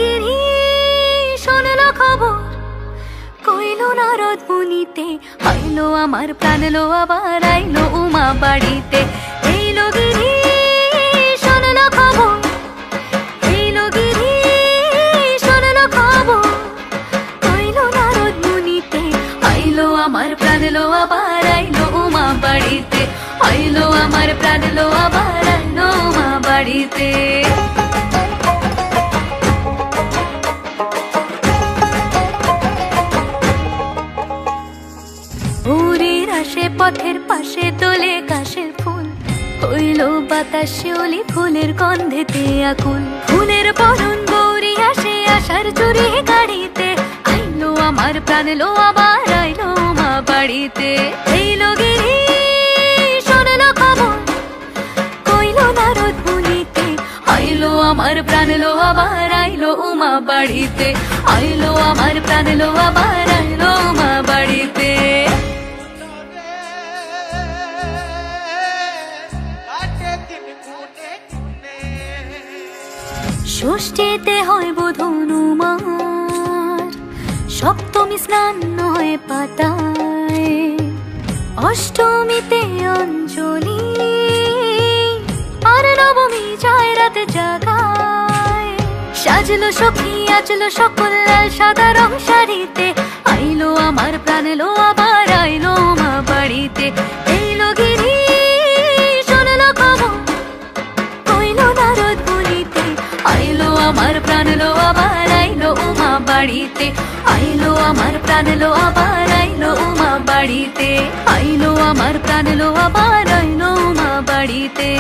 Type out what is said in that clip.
গিরি শোনলো খবর, কইলো নারদ মুনিতে, আইলো আমার প্রাণ লো আবার আইলো উমা বাড়িতে। এইলো গিরি শোনলো খবর, এইলো গিরি শোনলো খবর, কইলো নারদ মুনিতে, আইলো আমার প্রাণ লো আবার আইলো উমা বাড়িতে, আইলো আমার প্রাণ লো আবার আইলো উমা বাড়িতে। ভোরের আসে পথের পাশে দোলে কাশের ফুল, হইলো বাতাস শিউলি ফুলের গন্ধেতে আকুল। ফুলের বরণ গৌরী আসে আশার চুরি গাড়িতে, আইলো আমার প্রাণ লো আবার আইলো মা বাড়িতে। এইলো গিরি শোনলো খবর, কইলো নারদ মুনিতে, আইলো আমার প্রাণ লো আবার আইলো উমা বাড়িতে, আইলো আমার প্রাণ লো আবার আইলো উমা বাড়িতে। ষষ্ঠীতে হয় বোধন উমার, সপ্তমী স্নান হয় পাতায়, অষ্টমীতে অঞ্জলি, আর নবমী যায় রাত জাগায়। সাজলো সখী আজলো সকল লাল সাদা রং শাড়িতে, আইলো আমার প্রাণ লো আবার আইলো মা বাড়িতে। এইলো গিরি শোনলো খবর, কইলো নারদ মুনিতে, আইলো আমার প্রাণ লো আবার আইলো উমা বাড়িতে, আইলো আমার প্রাণ লো আবার আইলো উমা বাড়িতে, আইলো আমার প্রাণ লো আবার আইলো উমা বাড়িতে।